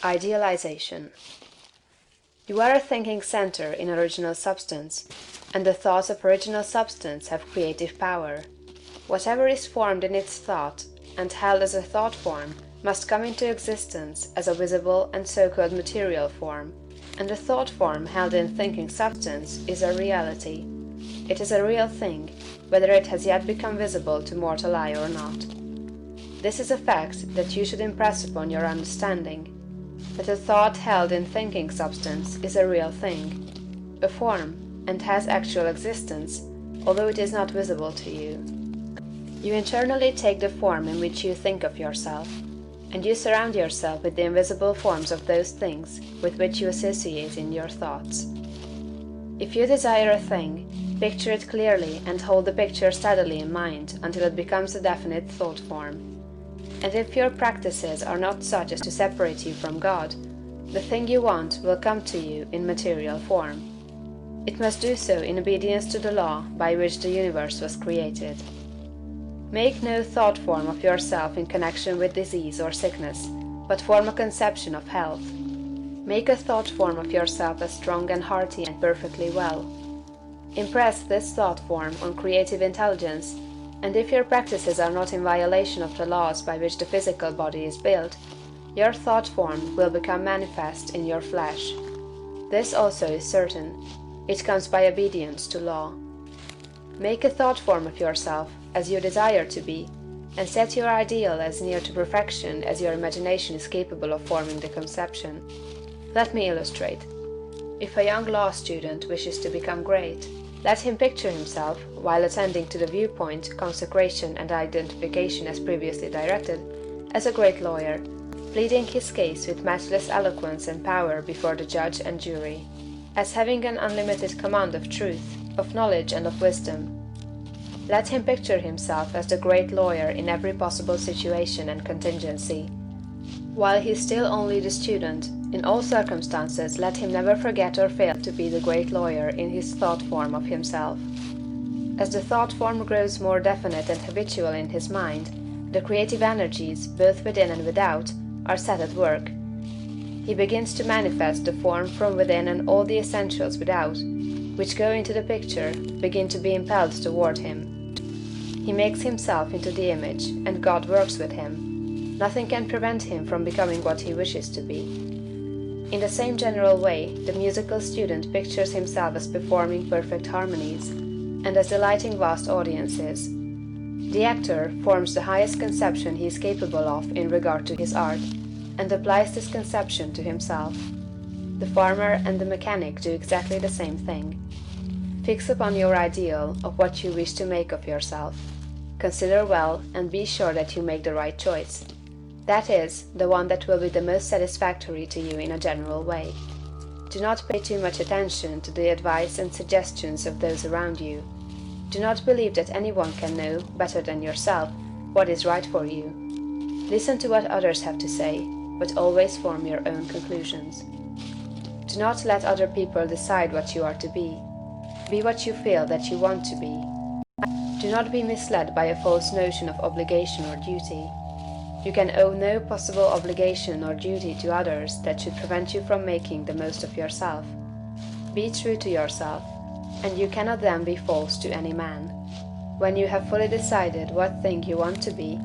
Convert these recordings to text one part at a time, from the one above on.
Idealization. You are a thinking center in original substance, and the thoughts of original substance have creative power. Whatever is formed in its thought, and held as a thought form, must come into existence as a visible and so-called material form, and the thought form held in thinking substance is a reality. It is a real thing, whether it has yet become visible to mortal eye or not. This is a fact that you should impress upon your understanding, that a thought held in thinking substance is a real thing, a form, and has actual existence, although it is not visible to you. You internally take the form in which you think of yourself, and you surround yourself with the invisible forms of those things with which you associate in your thoughts. If you desire a thing, picture it clearly and hold the picture steadily in mind until it becomes a definite thought form. And if your practices are not such as to separate you from God, the thing you want will come to you in material form. It must do so in obedience to the law by which the universe was created. Make no thought form of yourself in connection with disease or sickness, but form a conception of health. Make a thought form of yourself as strong and hearty and perfectly well. Impress this thought form on creative intelligence, and if your practices are not in violation of the laws by which the physical body is built, your thought form will become manifest in your flesh. This also is certain. It comes by obedience to law. Make a thought form of yourself as you desire to be, and set your ideal as near to perfection as your imagination is capable of forming the conception. Let me illustrate. If a young law student wishes to become great, let him picture himself, while attending to the viewpoint, consecration, and identification as previously directed, as a great lawyer, pleading his case with matchless eloquence and power before the judge and jury, as having an unlimited command of truth, of knowledge, and of wisdom. Let him picture himself as the great lawyer in every possible situation and contingency. While he is still only the student, in all circumstances let him never forget or fail to be the great lawyer in his thought form of himself. As the thought form grows more definite and habitual in his mind, the creative energies, both within and without, are set at work. He begins to manifest the form from within, and all the essentials without, which go into the picture, begin to be impelled toward him. He makes himself into the image, and God works with him. Nothing can prevent him from becoming what he wishes to be. In the same general way, the musical student pictures himself as performing perfect harmonies, and as delighting vast audiences. The actor forms the highest conception he is capable of in regard to his art, and applies this conception to himself. The farmer and the mechanic do exactly the same thing. Fix upon your ideal of what you wish to make of yourself. Consider well, and be sure that you make the right choice. That is, the one that will be the most satisfactory to you in a general way. Do not pay too much attention to the advice and suggestions of those around you. Do not believe that anyone can know, better than yourself, what is right for you. Listen to what others have to say, but always form your own conclusions. Do not let other people decide what you are to be. Be what you feel that you want to be. Do not be misled by a false notion of obligation or duty. You can owe no possible obligation or duty to others that should prevent you from making the most of yourself. Be true to yourself, and you cannot then be false to any man. When you have fully decided what thing you want to be,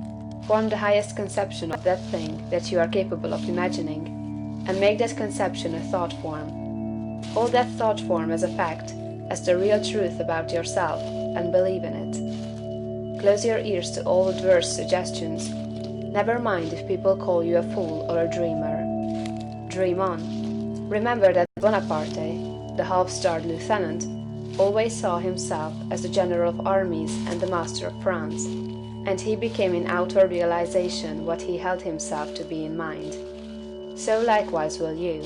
form the highest conception of that thing that you are capable of imagining, and make that conception a thought form. Hold that thought form as a fact, as the real truth about yourself, and believe in it. Close your ears to all adverse suggestions. Never mind if people call you a fool or a dreamer. Dream on. Remember that Bonaparte, the half-starved lieutenant, always saw himself as the general of armies and the master of France, and he became in outer realization what he held himself to be in mind. So likewise will you.